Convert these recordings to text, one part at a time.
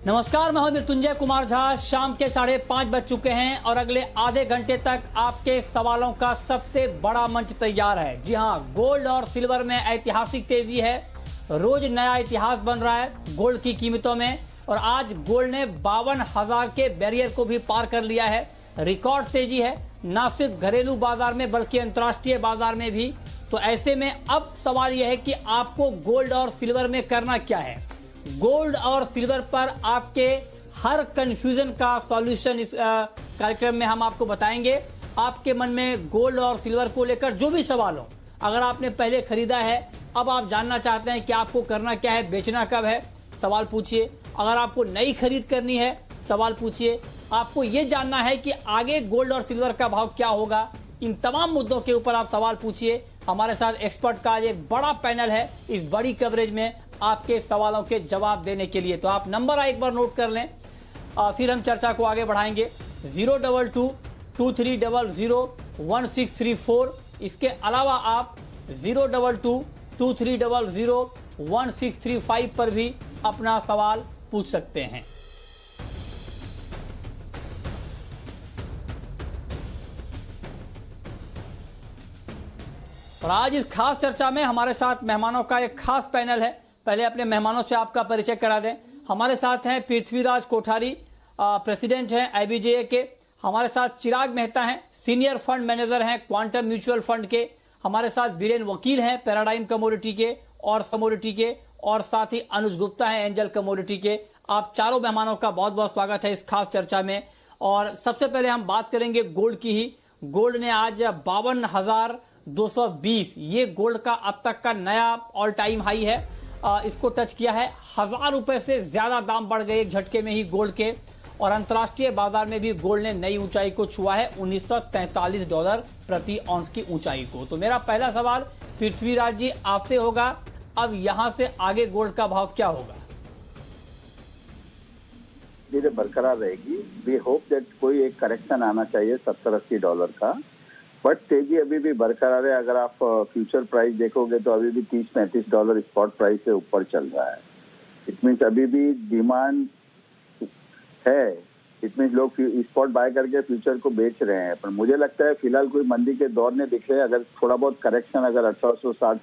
नमस्कार, मैं हूं मृत्युंजय कुमार झा। शाम के 5:30 बज चुके हैं और अगले आधे घंटे तक आपके सवालों का सबसे बड़ा मंच तैयार है। जी हां, गोल्ड और सिल्वर में ऐतिहासिक तेजी है। रोज नया इतिहास बन रहा है गोल्ड की कीमतों में और आज गोल्ड ने 52,000 के बैरियर को भी पार कर लिया है। रिकॉर्ड तेजी है, न सिर्फ घरेलू बाजार में बल्कि अंतर्राष्ट्रीय बाजार में भी। तो ऐसे में अब सवाल यह है कि आपको गोल्ड और सिल्वर में करना क्या है। गोल्ड और सिल्वर पर आपके हर कंफ्यूजन का सॉल्यूशन इस कार्यक्रम में हम आपको बताएंगे। आपके मन में गोल्ड और सिल्वर को लेकर जो भी सवाल हो, अगर आपने पहले खरीदा है, अब आप जानना चाहते हैं कि आपको करना क्या है, बेचना कब है, सवाल पूछिए। अगर आपको नई खरीद करनी है, सवाल पूछिए। आपको यह जानना है कि आगे गोल्ड और सिल्वर का भाव क्या होगा, इन तमाम मुद्दों के ऊपर आप सवाल पूछिए। हमारे साथ एक्सपर्ट का एक बड़ा पैनल है इस बड़ी कवरेज में आपके सवालों के जवाब देने के लिए। तो आप नंबर एक बार नोट कर लें, फिर हम चर्चा को आगे बढ़ाएंगे। 022-2300-1634। इसके अलावा आप 022-2300-1635 पर भी अपना सवाल पूछ सकते हैं। और आज इस खास चर्चा में हमारे साथ मेहमानों का एक खास पैनल है। पहले अपने मेहमानों से आपका परिचय करा दें। हमारे साथ हैं पृथ्वीराज कोठारी, प्रेसिडेंट हैं IBJA के। हमारे साथ चिराग मेहता हैं, सीनियर फंड मैनेजर हैं क्वांटम म्यूचुअल फंड के। हमारे साथ बीरेन वकील हैं, पैराडाइम कमोडिटी के और साथ ही अनुज गुप्ता हैं, एंजल कमोडिटी के। आप चारों मेहमानों का बहुत बहुत स्वागत है इस खास चर्चा में। और सबसे पहले हम बात करेंगे गोल्ड की ही। गोल्ड ने आज 52,220, ये गोल्ड का अब तक का नया ऑल टाइम हाई है, इसको टच किया है। 1,000 रुपए से ज्यादा दाम बढ़ गए एक झटके में ही गोल्ड के। और अंतर्राष्ट्रीय बाजार में भी गोल्ड ने नई ऊंचाई को छुआ है, $1943 प्रति औंस की ऊंचाई को। तो मेरा पहला सवाल पृथ्वीराज जी आपसे होगा, अब यहां से आगे गोल्ड का भाव क्या होगा? धीरे बरकरार रहेगी। वी होप दैट कोई एक करेक्शन आना चाहिए $70-80 का, बट तेजी अभी भी बरकरार है। अगर आप फ्यूचर प्राइस देखोगे तो अभी भी $30-35 स्पॉट प्राइस से ऊपर चल रहा है। इट मीन्स अभी भी डिमांड है। इट मीन्स लोग स्पॉट बाय करके फ्यूचर को बेच रहे हैं। पर मुझे लगता है फिलहाल कोई मंदी के दौर में दिखे। अगर थोड़ा बहुत करेक्शन, अगर 1860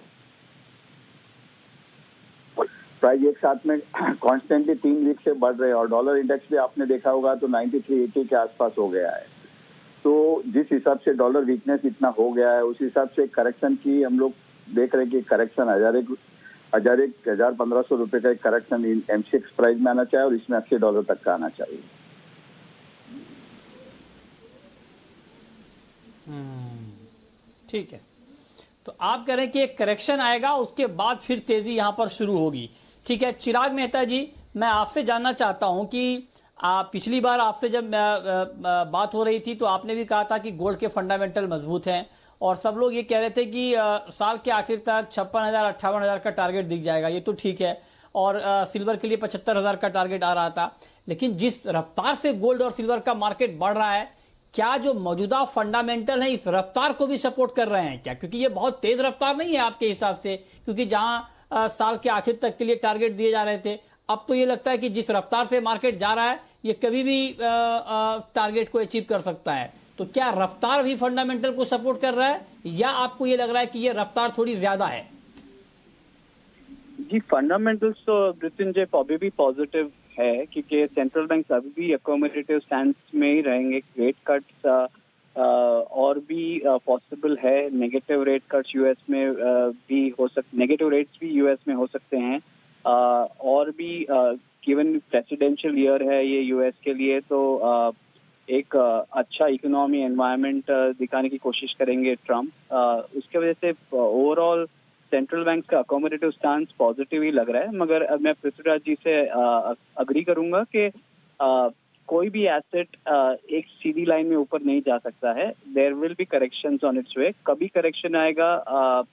प्राइस एक साथ में कॉन्स्टेंटली 3 वीक से बढ़ रहे हैं और डॉलर इंडेक्स भी आपने देखा होगा तो 93-80 के आसपास हो गया है। तो जिस हिसाब से डॉलर वीकनेस इतना हो गया है, उस हिसाब से करेक्शन की हम लोग देख रहे हैं कि करेक्शन 1,000-1,500 रुपए का एक करेक्शन MCX प्राइस में आना चाहिए और इसमें $80 तक का आना चाहिए। ठीक है, तो आप कह रहे हैं कि एक करेक्शन आएगा, उसके बाद फिर तेजी यहां पर शुरू होगी। ठीक है, चिराग मेहता जी, मैं आपसे जानना चाहता हूं कि पिछली बार आपसे जब बात हो रही थी तो आपने भी कहा था कि गोल्ड के फंडामेंटल मजबूत हैं और सब लोग ये कह रहे थे कि साल के आखिर तक 56,000-58,000 का टारगेट दिख जाएगा। ये तो ठीक है। और सिल्वर के लिए 75,000 का टारगेट आ रहा था। लेकिन जिस रफ्तार से गोल्ड और सिल्वर का मार्केट बढ़ रहा है, क्या जो मौजूदा फंडामेंटल है इस रफ्तार को भी सपोर्ट कर रहे हैं क्या? क्योंकि ये बहुत तेज रफ्तार नहीं है आपके हिसाब से, क्योंकि जहां साल के आखिर तक के लिए टारगेट दिए जा रहे थे, अब तो ये लगता है कि जिस रफ्तार से मार्केट जा रहा है ये कभी भी टारगेट को अचीव कर सकता है। तो क्या रफ्तार भी फंडामेंटल को सपोर्ट कर रहा है या आपको ये लग रहा है कि ये रफ्तार थोड़ी ज्यादा है? जी, फंडामेंटल्स तो मृत्युंजय अभी भी पॉजिटिव है क्योंकि सेंट्रल बैंक अभी भी अकोमोडेटिव स्टैंड में ही रहेंगे। रेट कट्स और भी पॉसिबल है। नेगेटिव रेट कट्स यूएस में भी हो सकते, नेगेटिव रेट्स भी यूएस में हो सकते हैं। और भी गिवन प्रेसिडेंशियल ईयर है ये यूएस के लिए, तो एक अच्छा इकोनॉमी एनवायरनमेंट दिखाने की कोशिश करेंगे ट्रम्प। उसके वजह से ओवरऑल सेंट्रल बैंक का अकोमोडेटिव स्टांस पॉजिटिव ही लग रहा है। मगर मैं पृथ्वीराज जी से अग्री करूंगा कि कोई भी एसेट एक सीधी लाइन में ऊपर नहीं जा सकता है। There will be corrections on its way. कभी करेक्शन आएगा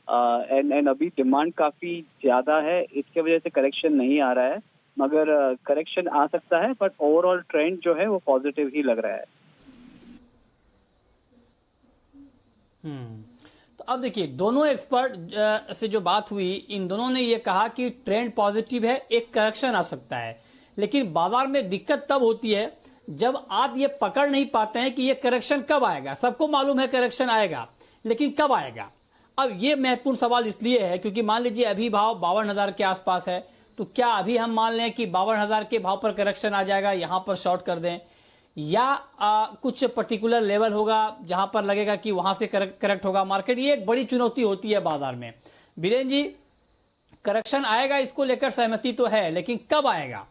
एंड अभी डिमांड काफी ज्यादा है, इसके वजह से करेक्शन नहीं आ रहा है। मगर करेक्शन आ सकता है, बट ओवरऑल ट्रेंड जो है वो पॉजिटिव ही लग रहा है। तो अब देखिए, दोनों एक्सपर्ट से जो बात हुई, इन दोनों ने ये कहा कि ट्रेंड पॉजिटिव है, एक करेक्शन आ सकता है। लेकिन बाजार में दिक्कत तब होती है जब आप ये पकड़ नहीं पाते हैं कि ये करेक्शन कब आएगा। सबको मालूम है करेक्शन आएगा, लेकिन कब आएगा। अब ये महत्वपूर्ण सवाल इसलिए है क्योंकि मान लीजिए अभी भाव 52,000 के आसपास है, तो क्या अभी हम मान लें कि 52,000 के भाव पर करेक्शन आ जाएगा, यहां पर शॉर्ट कर दें, या कुछ पर्टिकुलर लेवल होगा जहां पर लगेगा कि वहां से करेक्ट होगा मार्केट। ये एक बड़ी चुनौती होती है बाजार में। बीरेन जी, करेक्शन आएगा, इसको लेकर सहमति तो है, लेकिन कब आएगा,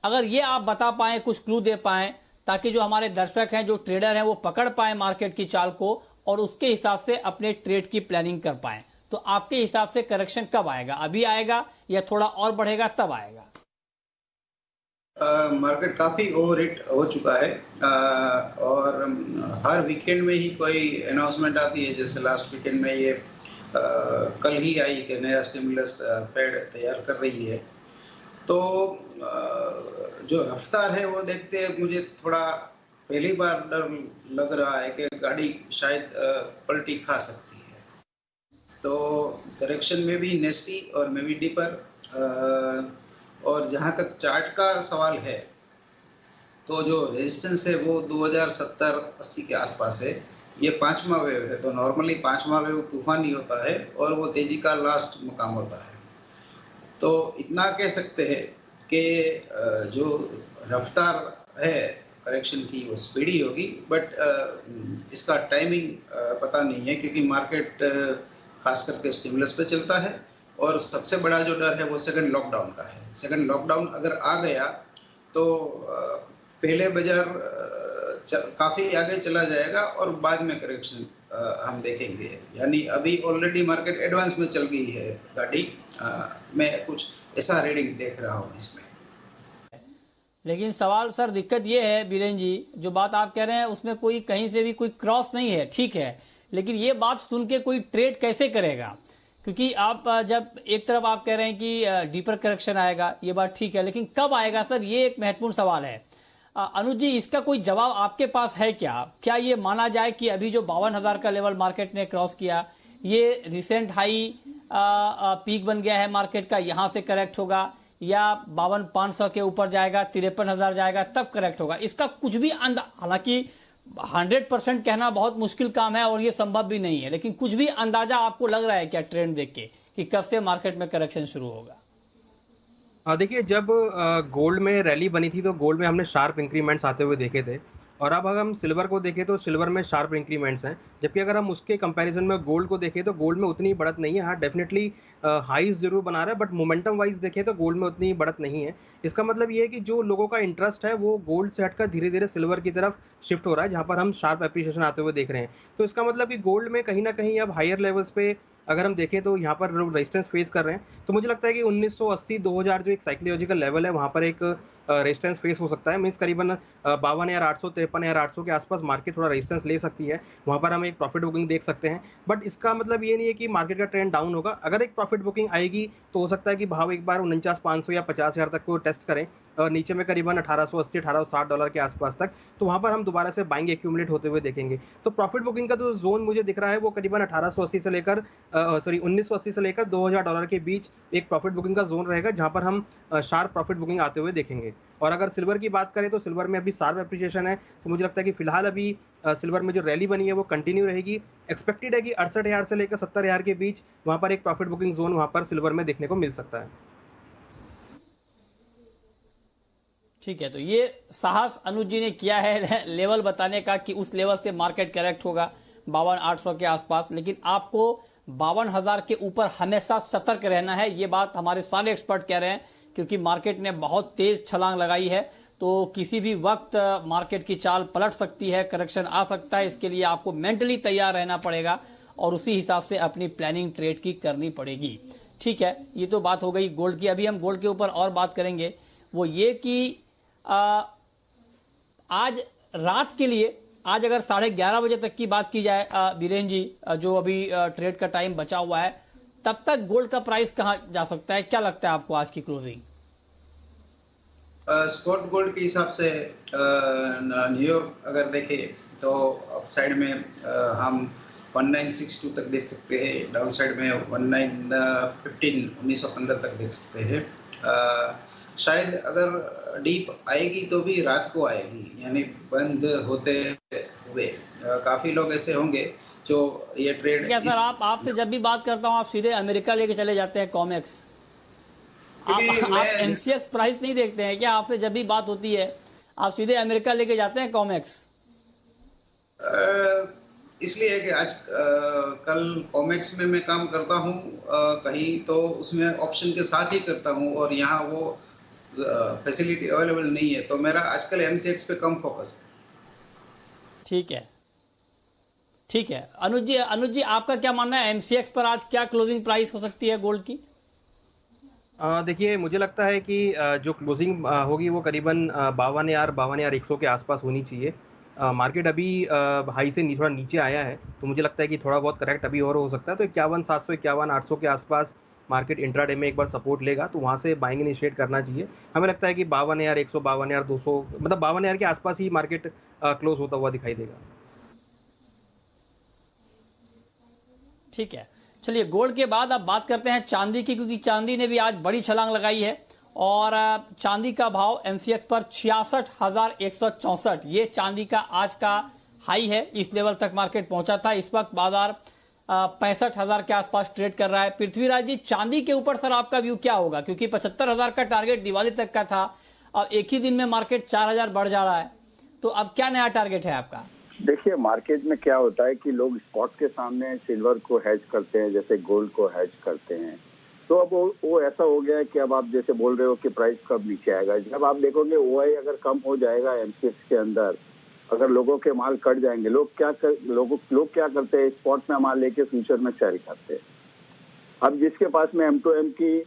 अगर ये आप बता पाए, कुछ क्लू दे पाए, ताकि जो हमारे दर्शक हैं, जो ट्रेडर हैं, वो पकड़ पाए मार्केट की चाल को और उसके हिसाब से अपने ट्रेड की प्लानिंग कर पाए। तो आपके हिसाब से करेक्शन कब आएगा, अभी आएगा या थोड़ा और बढ़ेगा, तब आएगा? मार्केट काफ़ी ओवरहिट हो चुका है और हर वीकेंड में ही कोई अनाउंसमेंट आती है। जैसे लास्ट वीकेंड में ये कल ही आई कि नया स्टिमुलस फेड तैयार कर रही है। तो जो रफ्तार है वो देखते मुझे थोड़ा पहली बार डर लग रहा है कि गाड़ी शायद पलटी खा सकती है। तो करेक्शन में भी नेस्टी और में भी डीपर। और जहाँ तक चार्ट का सवाल है, तो जो रेजिस्टेंस है वो 2070-80 के आसपास है। ये 5वां वेव है, तो नॉर्मली 5वां वेव तूफानी होता है और वो तेजी का लास्ट मुकाम होता है। तो इतना कह सकते हैं कि जो रफ्तार है करेक्शन की वो स्पीडी होगी, बट इसका टाइमिंग पता नहीं है क्योंकि मार्केट खास करके स्टिमुलस पे चलता है। और सबसे बड़ा जो डर है वो सेकंड लॉकडाउन का है। सेकंड लॉकडाउन अगर आ गया तो पहले बाजार काफ़ी आगे चला जाएगा और बाद में करेक्शन हम देखेंगे। यानी अभी ऑलरेडी मार्केट एडवांस में चल गई है गाड़ी। मैं कुछ ऐसा रीडिंग देख रहा हूँ इसमें। लेकिन सवाल सर, दिक्कत ये है बीरेन जी, जो बात आप कह रहे हैं उसमें कोई कहीं से भी कोई क्रॉस नहीं है, ठीक है, लेकिन ये बात सुन के कोई ट्रेड कैसे करेगा? क्योंकि आप जब एक तरफ आप कह रहे हैं कि डीपर करेक्शन आएगा, ये बात ठीक है, लेकिन कब आएगा सर, ये एक महत्वपूर्ण सवाल है। अनुज जी, इसका कोई जवाब आपके पास है क्या? क्या ये माना जाए कि अभी जो 52,000 का लेवल मार्केट ने क्रॉस किया, ये रिसेंट हाई पीक बन गया है मार्केट का, यहां से करेक्ट होगा, या 52,500 के ऊपर जाएगा, 53,000 जाएगा, तब करेक्ट होगा? इसका कुछ भी हालांकि 100% कहना बहुत मुश्किल काम है और ये संभव भी नहीं है, लेकिन कुछ भी अंदाजा आपको लग रहा है क्या ट्रेंड देख के कि कब से मार्केट में करेक्शन शुरू होगा? देखिए, जब गोल्ड में रैली बनी थी तो गोल्ड में हमने शार्प इंक्रीमेंट्स आते हुए देखे थे, और अब अगर हम सिल्वर को देखें तो सिल्वर में शार्प इंक्रीमेंट्स हैं। जबकि अगर हम उसके कंपैरिजन में गोल्ड को देखें तो गोल्ड में उतनी बढ़त नहीं है। हाँ, डेफिनेटली हाईज जरूर बना रहा है, बट मोमेंटम वाइज देखें तो गोल्ड में उतनी बढ़त नहीं है। इसका मतलब ये है कि जो लोगों का इंटरेस्ट है वो गोल्ड से हटकर धीरे धीरे सिल्वर की तरफ शिफ्ट हो रहा है, जहाँ पर हम शार्प एप्रिसिएशन आते हुए देख रहे हैं। तो इसका मतलब कि गोल्ड में कहीं ना कहीं अब हायर लेवल्स पे अगर हम देखें तो यहाँ पर लोग रेजिस्टेंस फेस कर रहे हैं। तो मुझे लगता है कि 1980-2000 जो एक साइकोलॉजिकल लेवल है, वहाँ पर एक रेजिस्टेंस फेस हो सकता है। मीन्स करीबन 52,800 53,800 के आसपास मार्केट थोड़ा रेजिस्टेंस ले सकती है। वहाँ पर हम एक प्रॉफिट बुकिंग देख सकते हैं, बट इसका मतलब ये नहीं है कि मार्केट का ट्रेंड डाउन होगा। अगर एक प्रॉफिट बुकिंग आएगी तो हो सकता है कि भाव एक बार 49,500 या 50,000 तक को टेस्ट करें, और नीचे में करीबन 1880-1860 डॉलर के आसपास तक, तो वहाँ पर हम दोबारा से बाइंग एक्यूमुलेट होते हुए देखेंगे। तो प्रॉफिट बुकिंग का जो जोन मुझे दिख रहा है वो करीबन 1980 से लेकर 2,000 डॉलर के बीच एक प्रॉफिट बुकिंग का जोन रहेगा, जहाँ पर हम शार्प प्रॉफिट बुकिंग आते हुए देखेंगे। और अगर सिल्वर की बात करें तो सिल्वर में अभी शार्प एप्रिसिएशन है, तो मुझे लगता है कि फिलहाल अभी सिल्वर में जो रैली बनी है वो कंटिन्यू रहेगी। एक्सपेक्टेड है कि 68,000 से लेकर 70,000 के बीच वहाँ पर एक प्रॉफिट बुकिंग जोन वहाँ पर सिल्वर में देखने को मिल सकता है। ठीक है, तो ये साहस अनुज जी ने किया है लेवल बताने का कि उस लेवल से मार्केट करेक्ट होगा 52,800 के आसपास, लेकिन आपको 52,000 के ऊपर हमेशा सतर्क रहना है। ये बात हमारे सारे एक्सपर्ट कह रहे हैं, क्योंकि मार्केट ने बहुत तेज छलांग लगाई है, तो किसी भी वक्त मार्केट की चाल पलट सकती है, करेक्शन आ सकता है। इसके लिए आपको मेंटली तैयार रहना पड़ेगा और उसी हिसाब से अपनी प्लानिंग ट्रेड की करनी पड़ेगी। ठीक है, ये तो बात हो गई गोल्ड की। अभी हम गोल्ड के ऊपर और बात करेंगे, वो ये कि आज रात के लिए, आज अगर 11:30 बजे तक की बात की जाए बीरेन जी, जो अभी ट्रेड का टाइम बचा हुआ है, तब तक गोल्ड का प्राइस कहां जा सकता है? क्या लगता है आपको आज की क्लोजिंग? स्पॉट गोल्ड के हिसाब से न्यूयॉर्क अगर देखें तो अप साइड में हम 1962 तक देख सकते हैं, डाउन साइड में 1915 1915 तक देख सकते हैं। शायद अगर डीप आएगी तो भी रात को आएगी, यानी बंद होते हुए काफी लोग ऐसे होंगे जो ये ट्रेड क्या सर, आपसे जब भी बात करता हूँ आप सीधे अमेरिका लेके चले जाते हैं कॉमेक्स, आप एमसीएक्स प्राइस नहीं देखते हैं क्या? आपसे जब भी बात होती है आप सीधे अमेरिका लेके जाते हैं कॉमेक्स? इसलिए कि आज कल कॉमेक्स में मैं काम करता हूँ कहीं तो उसमें ऑप्शन के साथ ही करता हूँ और यहाँ वो फैसिलिटी अवेलेबल नहीं है, तो मेरा आजकल एमसीएक्स पे कम फोकस है। ठीक है, ठीक है। अनुज जी आपका क्या मानना है, एमसीएक्स पर आज क्या क्लोजिंग प्राइस हो सकती है गोल्ड की? देखिए, मुझे लगता है कि जो क्लोजिंग होगी वो करीबन 52,100 के आसपास होनी चाहिए। मार्केट अभी हाई से थोड़ा नीचे आया है, तो मुझे लगता है कि थोड़ा बहुत करेक्ट अभी और हो सकता है, तो 51,700 51,800 के आसपास मार्केट इंट्राडे में एक बार सपोर्ट लेगा, तो वहाँ से बाइंग इनिशिएट करना चाहिए। हमें लगता है कि 52,100 52,200 मतलब 52,000 के आसपास ही मार्केट क्लोज होता हुआ दिखाई देगा। ठीक है, चलिए गोल्ड के बाद अब बात करते हैं चांदी की, क्योंकि चांदी ने भी आज बड़ी छलांग लगाई है और चांदी का भाव एमसीएक्स पर 66,164, ये चांदी का आज का हाई है। इस लेवल तक मार्केट पहुंचा था। इस वक्त बाजार 65,000 के आसपास ट्रेड कर रहा है। पृथ्वीराज जी, चांदी के ऊपर सर आपका व्यू क्या होगा, क्योंकि 75,000 का टारगेट दिवाली तक का था और एक ही दिन में मार्केट 4,000 बढ़ जा रहा है, तो अब क्या नया टारगेट है आपका? देखिए, मार्केट में क्या होता है कि लोग स्पॉट के सामने सिल्वर को हेज करते हैं, जैसे गोल्ड को हेज करते हैं। तो अब वो ऐसा हो गया है कि अब आप जैसे बोल रहे हो कि प्राइस कब नीचे आएगा। जब आप देखोगे ओआई अगर कम हो जाएगा एमसीएक्स के अंदर, अगर लोगों के माल कट जाएंगे, लोग क्या करते हैं, स्पॉट में माल लेके फ्यूचर में सेल करते हैं। अब जिसके पास में M2M की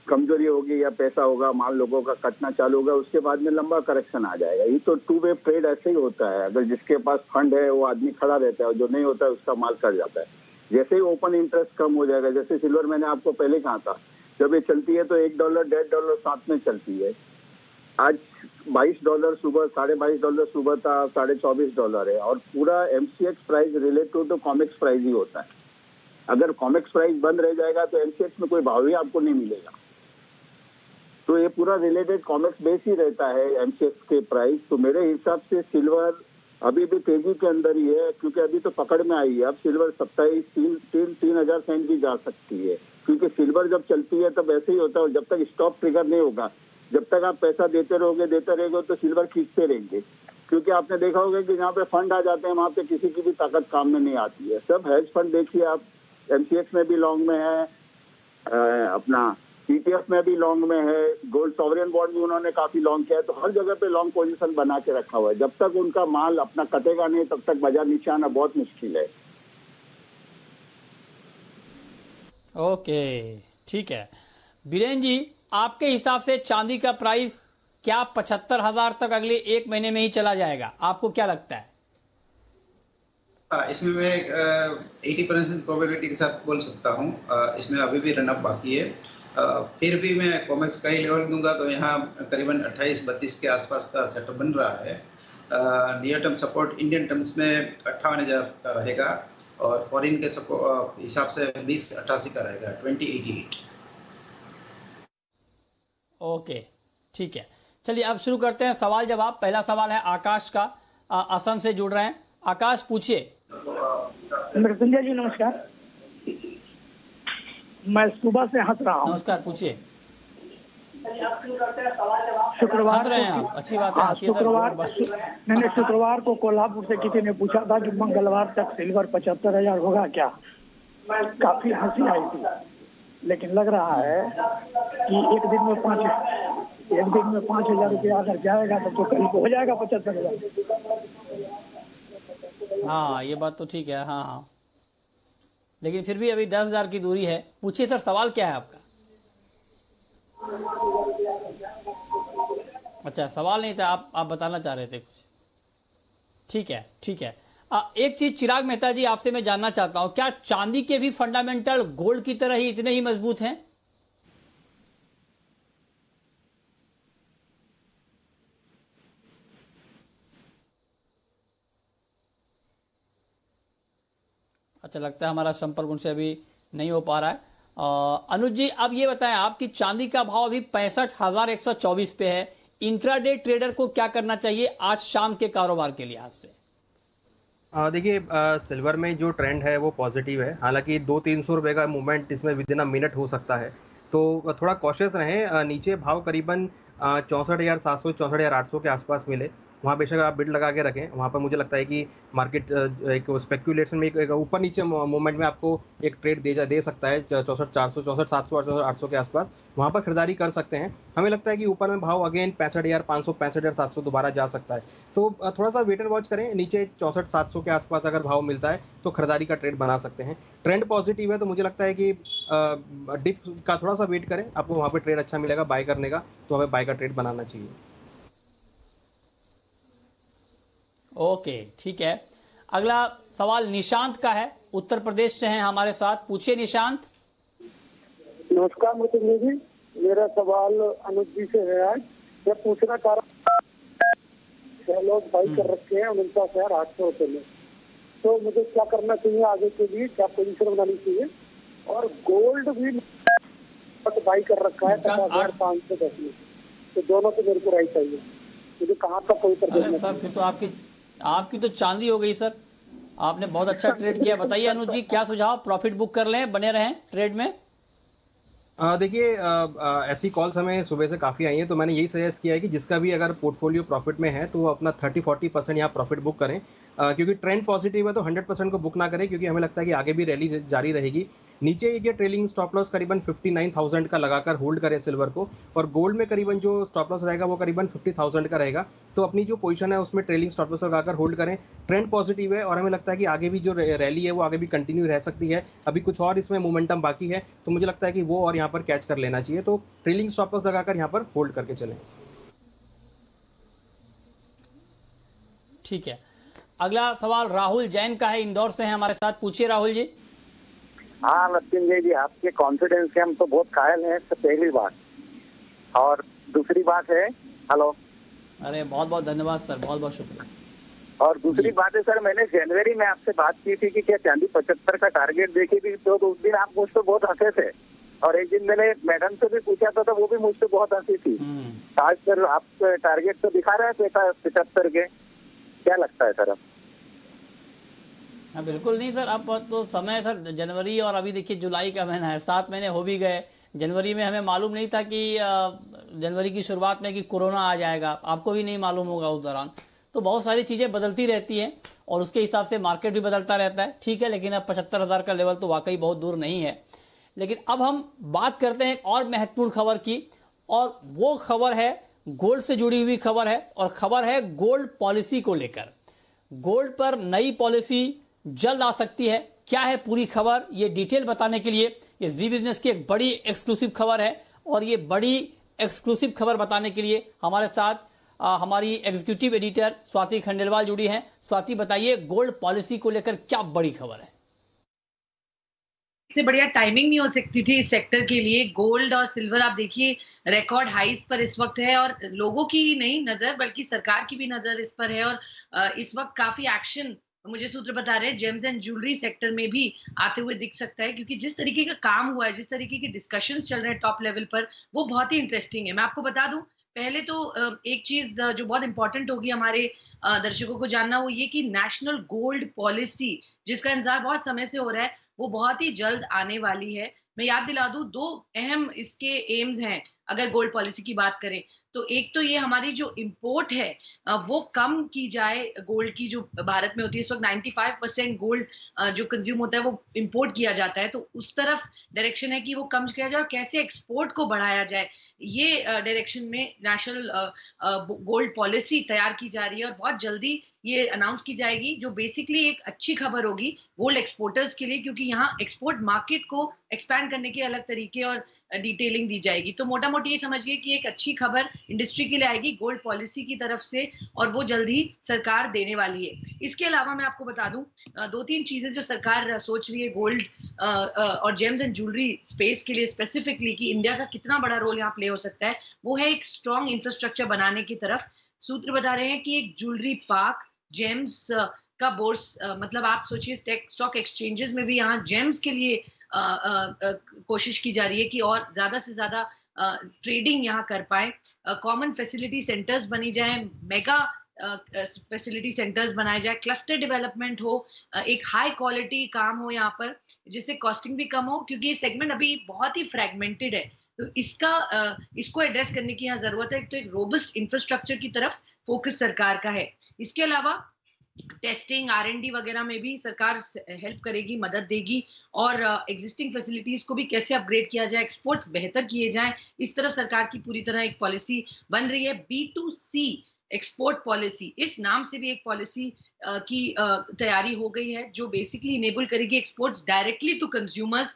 कमजोरी होगी या पैसा होगा, माल लोगों का कटना चालू होगा, उसके बाद में लंबा करेक्शन आ जाएगा। ये तो टू वे ट्रेड ऐसे ही होता है। अगर जिसके पास फंड है वो आदमी खड़ा रहता है और जो नहीं होता है उसका माल कट जाता है। जैसे ही ओपन इंटरेस्ट कम हो जाएगा, जैसे सिल्वर मैंने आपको पहले कहा था, जब ये चलती है तो $1 $1.5 साथ में चलती है। आज $22 सुबह, $22.5 सुबह था, $24.5 है और पूरा एमसीएक्स प्राइस रिलेटेड तो कॉमेक्स प्राइस ही होता है। अगर कॉमेक्स प्राइस बंद रह जाएगा तो एमसीएक्स में कोई भाव ही आपको नहीं मिलेगा। तो ये पूरा रिलेटेड कॉमेक्स बेस ही रहता है एमसीएक्स के प्राइस। तो मेरे हिसाब से सिल्वर अभी भी तेजी के अंदर ही है, क्योंकि अभी तो पकड़ में आई है। अब सिल्वर 3,000 सेंट भी जा सकती है, क्योंकि सिल्वर जब चलती है तब ऐसे ही होता है। जब तक स्टॉप ट्रिगर नहीं होगा, जब तक आप पैसा देते रहोगे तो सिल्वर खींचते रहेंगे। क्योंकि आपने देखा होगा कि जहाँ पे फंड आ जाते हैं वहाँ पे किसी की भी ताकत काम में नहीं आती है। सब हेज फंड देखिए आप, एमसीएक्स में भी लॉन्ग में है, अपना ETF में भी लॉन्ग में है, गोल्ड सॉवरेन बॉन्ड भी उन्होंने काफी लॉन्ग किया है। तो हर जगह पे लॉन्ग पोजीशन बना के रखा हुआ है। जब तक उनका माल अपना कटेगा नहीं तब तक बाजार नीचे आना बहुत मुश्किल है। ओके, ठीक है। बीरेन जी, आपके हिसाब से चांदी का प्राइस क्या 75,000 तक अगले एक महीने में ही चला जाएगा? आपको क्या लगता है? इसमें मैं 80% प्रोबेबिलिटी के साथ बोल सकता हूँ। इसमें अभी भी रनअप बाकी है। फिर भी मैं कॉमेक्स का ही लेवल दूंगा, तो यहाँ करीबन 28-32 के आसपास का सेटअप बन रहा है। Near term support Indian terms में 58,000 का रहेगा और फॉरेन के हिसाब से 2088 का रहेगा, 2088। ओके, ठीक है। चलिए अब शुरू करते हैं सवाल जवाब। पहला सवाल है आकाश का, असम से जुड़ रहे हैं। आकाश, पूछिए। मृत्युंजय जी नमस्कार, मैं सुबह से हंस रहा हूँ। नमस्कार, पूछिए। शुक्रवार हंस रहे हैं आप, अच्छी बात है। शुक्रवार को कोल्हापुर से किसी ने पूछा था कि मंगलवार तक सिल्वर 75,000 होगा क्या। काफी हंसी आई थी, लेकिन लग रहा है कि एक दिन में 5,000 रुपया अगर जाएगा तो कल को हो जाएगा 75,000। हाँ, ये बात तो ठीक है। हाँ हाँ, लेकिन फिर भी अभी 10,000 की दूरी है। पूछिए सर, सवाल क्या है आपका? अच्छा, सवाल नहीं था, आप बताना चाह रहे थे कुछ। ठीक है, ठीक है। एक चीज चिराग मेहता जी आपसे मैं जानना चाहता हूं, क्या चांदी के भी फंडामेंटल गोल्ड की तरह ही इतने ही मजबूत हैं? अच्छा, लगता है हमारा संपर्क उनसे अभी नहीं हो पा रहा है। अनुज जी, अब ये बताएं आप कि चांदी का भाव अभी 65,124 पे है। इंट्राडे ट्रेडर को क्या करना चाहिए आज शाम के कारोबार के लिहाज से? देखिए, सिल्वर में जो ट्रेंड है वो पॉजिटिव है। हालांकि 200-300 रुपए का मूवमेंट इसमें विद इन अ मिनट हो सकता है, तो थोड़ा कॉशियस रहें। नीचे भाव करीबन 64,700 64,800 के आसपास मिले, वहाँ बेशक आप बिड लगा के रखें। वहाँ पर मुझे लगता है कि मार्केट एक स्पेक्यूलेशन में एक ऊपर नीचे मूवमेंट में आपको एक ट्रेड दे सकता है 64,400 64,700 64,800 के आसपास। वहाँ पर खरीदारी कर सकते हैं। हमें लगता है कि ऊपर में भाव अगेन 65,500 65,700 दोबारा जा सकता है, तो थोड़ा सा वेट एंड वॉच करें। नीचे 64,700 के आसपास अगर भाव मिलता है तो खरीदारी का ट्रेड बना सकते हैं। ट्रेंड पॉजिटिव है, तो मुझे लगता है कि डिप का थोड़ा सा वेट करें, आपको वहाँ पर ट्रेड अच्छा मिलेगा बाय करने का, तो हमें बाय का ट्रेड बनाना चाहिए। ओके, ठीक है। अगला सवाल निशांत का है, उत्तर प्रदेश से हैं हमारे साथ। पूछिए निशांत। नमस्कार मुकुंद जी, मेरा सवाल अनुज जी से है। आज मैं पूछना चाह रहा हूँ, लोग बाई कर रखे हैं 49,800 रुपये में, तो मुझे क्या करना चाहिए आगे के लिए, क्या पोजीशन बनानी चाहिए? और गोल्ड भी बाई कर रखा है 50,510 में, तो दोनों से मेरे को राय चाहिए, मुझे कहाँ तक कोई सर फिर तो आपकी तो चांदी हो गई सर, आपने बहुत अच्छा ट्रेड किया। बताइए अनुज जी, क्या सुझाव? प्रॉफिट बुक कर लें, बने रहें ट्रेड में? देखिए, ऐसी कॉल्स हमें सुबह से काफ़ी आई हैं, तो मैंने यही सजेस्ट किया है कि जिसका भी अगर पोर्टफोलियो प्रॉफिट में है तो वो अपना 30-40% यहाँ प्रॉफिट बुक करें, क्योंकि ट्रेंड पॉजिटिव है तो 100% को बुक ना करें, क्योंकि हमें लगता है कि आगे भी रैली जारी रहेगी। नीचे ये ट्रेलिंग स्टॉप लॉस करीबन 59,000 का लगाकर होल्ड करें सिल्वर को, और गोल्ड में करीबन जो स्टॉप लॉस रहेगा वो करीबन 50,000 का रहेगा, तो अपनी जो पोजीशन है उसमें ट्रेलिंग स्टॉप लॉस लगाकर होल्ड करें। ट्रेंड पॉजिटिव है और हमें लगता है कि आगे भी जो रैली है वो आगे भी कंटिन्यू रह सकती है। अभी कुछ और इसमें मोमेंटम बाकी है, तो मुझे लगता है कि वो और यहाँ पर कैच कर लेना चाहिए, तो ट्रेलिंग स्टॉप लॉस लगाकर यहाँ पर होल्ड करके चलें। ठीक है। अगला सवाल राहुल जैन का है, इंदौर से हैं हमारे साथ। पूछिए राहुल जी। हाँ नरसिंह जी, आपके कॉन्फिडेंस से हम तो बहुत कायल हैं, तो पहली बात। और दूसरी बात है, हेलो। अरे बहुत बहुत धन्यवाद सर, बहुत बहुत शुक्रिया। और दूसरी बात है सर, मैंने जनवरी में आपसे बात की थी कि क्या चांदी 75 का टारगेट देखी थी, तो उस दिन आप मुझसे बहुत हंसे थे, और एक दिन मैंने मैडम से भी पूछा था तो वो भी मुझसे बहुत हंसी थी। आज सर आप टारगेट तो दिखा रहे थे 75 के, क्या लगता है सर अब? हाँ बिल्कुल नहीं सर, अब तो समय सर जनवरी और अभी देखिए जुलाई का महीना है, 7 महीने हो भी गए। जनवरी में हमें मालूम नहीं था कि जनवरी की शुरुआत में कि कोरोना आ जाएगा, आपको भी नहीं मालूम होगा उस दौरान। तो बहुत सारी चीजें बदलती रहती हैं और उसके हिसाब से मार्केट भी बदलता रहता है। ठीक है, लेकिन अब 75,000 का लेवल तो वाकई बहुत दूर नहीं है। लेकिन अब हम बात करते हैं एक और महत्वपूर्ण खबर की, और वो खबर है गोल्ड से जुड़ी हुई खबर है, और खबर है गोल्ड पॉलिसी को लेकर। गोल्ड पर नई पॉलिसी जल्द आ सकती है। क्या है पूरी खबर, ये डिटेल बताने के लिए ये जी बिजनेस की एक बड़ी एक्सक्लूसिव खबर है, और ये बड़ी एक्सक्लूसिव खबर बताने के लिए हमारे साथ हमारी एग्जीक्यूटिव एडिटर स्वाति खंडेलवाल जुड़ी हैं। स्वाति, बताइए गोल्ड पॉलिसी को लेकर क्या बड़ी खबर है? इससे बढ़िया टाइमिंग नहीं हो सकती थी इस सेक्टर के लिए। गोल्ड और सिल्वर आप देखिए रिकॉर्ड हाइस पर इस वक्त है, और लोगों की नहीं नजर बल्कि सरकार की भी नजर इस पर है, और इस वक्त काफी एक्शन मुझे सूत्र बता रहे हैं जेम्स एंड ज्वेलरी सेक्टर में भी आते हुए दिख सकता है, क्योंकि जिस तरीके का काम हुआ है, जिस तरीके के डिस्कशंस चल रहे हैं टॉप लेवल पर, वो बहुत ही इंटरेस्टिंग है। मैं आपको बता दूं, पहले तो एक चीज जो बहुत इंपॉर्टेंट होगी हमारे दर्शकों को जानना, वो ये कि नेशनल गोल्ड पॉलिसी जिसका इंतजार बहुत समय से हो रहा है, वो बहुत ही जल्द आने वाली है। मैं याद दिला दूं, 2 अहम इसके एम्स हैं अगर गोल्ड पॉलिसी की बात करें तो। एक तो ये हमारी जो इंपोर्ट है वो कम की जाए, गोल्ड की जो भारत में होती है इस वक्त 95% गोल्ड जो कंज्यूम होता है वो इंपोर्ट किया जाता है, तो उस तरफ डायरेक्शन है कि वो कम किया जाए और कैसे एक्सपोर्ट को बढ़ाया जाए, ये डायरेक्शन में नेशनल गोल्ड पॉलिसी तैयार की जा रही है, और बहुत जल्दी ये अनाउंस की जाएगी, जो बेसिकली एक अच्छी खबर होगी गोल्ड एक्सपोर्टर्स के लिए, क्योंकि यहाँ एक्सपोर्ट मार्केट को एक्सपैंड करने के अलग तरीके और डिटेलिंग दी जाएगी। तो मोटा मोटी ये समझिए कि एक अच्छी खबर इंडस्ट्री के लिए आएगी गोल्ड पॉलिसी की तरफ से, और वो जल्द ही सरकार देने वाली है। इसके अलावा मैं आपको बता दूं 2-3 चीजें जो सरकार सोच रही है गोल्ड और जेम्स एंड ज्वेलरी स्पेस के लिए स्पेसिफिकली, कि इंडिया का कितना बड़ा रोल यहाँ प्ले हो सकता है। वो है एक स्ट्रॉन्ग इंफ्रास्ट्रक्चर बनाने की तरफ। सूत्र बता रहे हैं कि एक ज्वेलरी पार्क, जेम्स का बोर्स, मतलब आप सोचिए स्टॉक एक्सचेंजेस में भी यहाँ जेम्स के लिए कोशिश की जा रही है कि और ज्यादा से ज्यादा ट्रेडिंग यहाँ कर पाए, कॉमन फैसिलिटी सेंटर्स बनी जाए, मेगा फैसिलिटी सेंटर्स बनाए जाए, क्लस्टर डेवलपमेंट हो, एक हाई क्वालिटी काम हो यहाँ पर, जिससे कॉस्टिंग भी कम हो, क्योंकि ये सेगमेंट अभी बहुत ही फ्रेगमेंटेड है। तो इसको एड्रेस करने की यहाँ जरूरत है। तो एक रोबस्ट इंफ्रास्ट्रक्चर की तरफ फोकस सरकार का है। इसके अलावा टेस्टिंग, R&D वगैरह में भी सरकार हेल्प करेगी, मदद देगी, और एग्जिस्टिंग फैसिलिटीज को भी कैसे अपग्रेड किया जाए, एक्सपोर्ट्स बेहतर किए जाएं, इस तरह सरकार की पूरी तरह एक पॉलिसी बन रही है। B2C एक्सपोर्ट पॉलिसी, इस नाम से भी एक पॉलिसी की तैयारी हो गई है, जो बेसिकली इनेबल करेगी एक्सपोर्ट्स डायरेक्टली टू कंज्यूमर्स,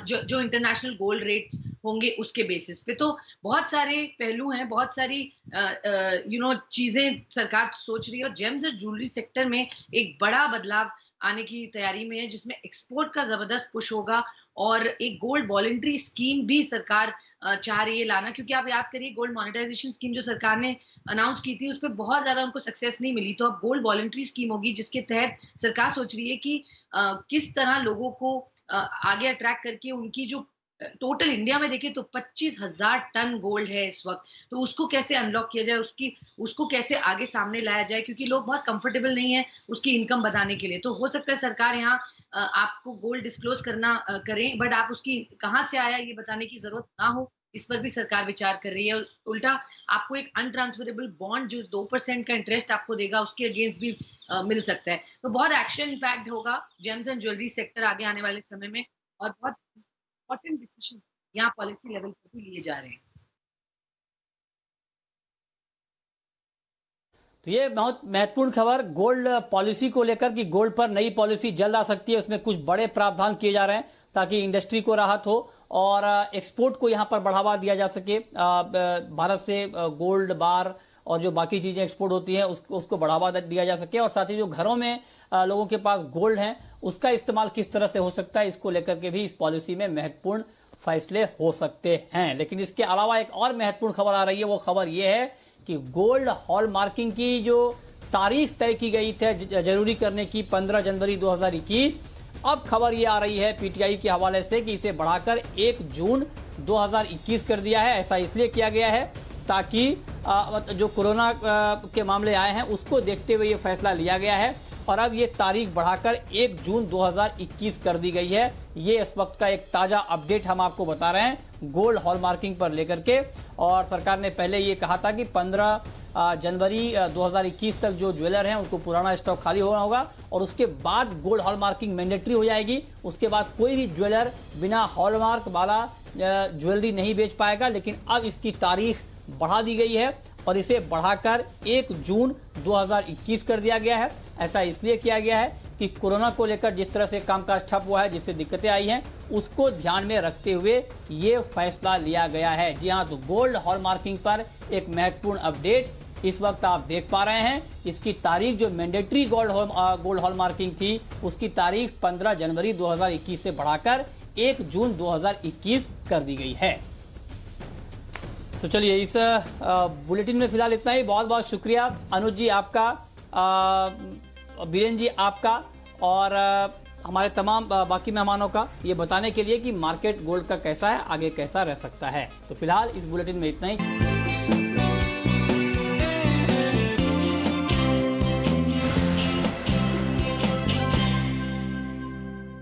जो इंटरनेशनल गोल्ड रेट्स होंगे उसके बेसिस पे। तो बहुत सारे पहलू हैं, बहुत सारी चीजें सरकार सोच रही है, और जेम्स और ज्वेलरी सेक्टर में एक बड़ा बदलाव आने की तैयारी में है, जिसमें एक्सपोर्ट का जबरदस्त पुश होगा, और एक गोल्ड वॉलंटरी स्कीम भी सरकार चाह रही है लाना, क्योंकि आप याद करिए गोल्ड मोनेटाइजेशन स्कीम जो सरकार ने अनाउंस की थी, उस पर बहुत ज्यादा उनको सक्सेस नहीं मिली। तो अब गोल्ड वॉलंटरी स्कीम होगी, जिसके तहत सरकार सोच रही है कि किस तरह लोगों को आगे अट्रैक्ट करके उनकी जो टोटल इंडिया में देखें तो 25,000 टन गोल्ड है इस वक्त, तो उसको कैसे अनलॉक किया जाए, उसको कैसे आगे सामने लाया जाए, क्योंकि लोग बहुत कंफर्टेबल नहीं है उसकी इनकम बताने के लिए। तो हो सकता है सरकार यहाँ आपको गोल्ड डिस्क्लोज करना करें, बट आप उसकी कहाँ से आया ये बताने की जरूरत ना हो, इस पर भी सरकार विचार कर रही है। उल्टा आपको एक अनट्रांसफरेबल बॉन्ड जो 2% का इंटरेस्ट आपको देगा, उसके अगेंस्ट भी मिल सकता है। तो बहुत एक्शन इम्पैक्ट होगा जेम्स एंड ज्वेलरी सेक्टर आगे आने वाले समय में, और बहुत इंपॉर्टेंट डिसीजन यहाँ पॉलिसी लेवल पर भी लिए जा रहे हैं। तो ये बहुत महत्वपूर्ण खबर गोल्ड पॉलिसी को लेकर कि गोल्ड पर नई पॉलिसी जल्द आ सकती है, उसमें कुछ बड़े प्रावधान किए जा रहे हैं ताकि इंडस्ट्री को राहत हो और एक्सपोर्ट को यहां पर बढ़ावा दिया जा सके। भारत से गोल्ड बार और जो बाकी चीजें एक्सपोर्ट होती हैं उसको बढ़ावा दिया जा सके, और साथ ही जो घरों में लोगों के पास गोल्ड है उसका इस्तेमाल किस तरह से हो सकता है, इसको लेकर के भी इस पॉलिसी में महत्वपूर्ण फैसले हो सकते हैं। लेकिन इसके अलावा एक और महत्वपूर्ण खबर आ रही है, वो खबर ये है कि गोल्ड हॉलमार्किंग की जो तारीख तय की गई थी जरूरी करने की 15 जनवरी 2021, अब खबर ये आ रही है पीटीआई के हवाले से कि इसे बढ़ाकर 1 जून 2021 कर दिया है। ऐसा इसलिए किया गया है ताकि जो कोरोना के मामले आए हैं उसको देखते हुए ये फैसला लिया गया है, और अब ये तारीख बढ़ाकर 1 जून 2021 कर दी गई है। ये इस वक्त का एक ताजा अपडेट हम आपको बता रहे हैं गोल्ड हॉलमार्किंग पर लेकर के। और सरकार ने पहले ये कहा था कि 15 जनवरी 2021 तक जो ज्वेलर हैं उनको पुराना स्टॉक खाली होना होगा, और उसके बाद गोल्ड हॉलमार्किंग मैंडेटरी हो जाएगी। उसके बाद कोई भी ज्वेलर बिना हॉलमार्क वाला ज्वेलरी नहीं बेच पाएगा। लेकिन अब इसकी तारीख बढ़ा दी गई है और इसे बढ़ाकर 1 जून 2021 कर दिया गया है। ऐसा इसलिए किया गया है कि कोरोना को लेकर जिस तरह से कामकाज ठप हुआ है, जिससे दिक्कतें आई हैं, उसको ध्यान में रखते हुए ये फैसला लिया गया है। जी हाँ, तो गोल्ड हॉलमार्किंग पर एक महत्वपूर्ण अपडेट इस वक्त आप देख पा रहे हैं। इसकी तारीख जो मैंडेटरी गोल्ड हॉलमार्किंग थी उसकी तारीख 15 जनवरी 2021 से बढ़ाकर 1 जून 2021 कर दी गई है। तो चलिए, इस बुलेटिन में फिलहाल इतना ही। बहुत बहुत शुक्रिया अनुज जी आपका, बीरेन जी आपका, और हमारे तमाम बाकी मेहमानों का ये बताने के लिए कि मार्केट गोल्ड का कैसा है, आगे कैसा रह सकता है। तो फिलहाल इस बुलेटिन में इतना ही।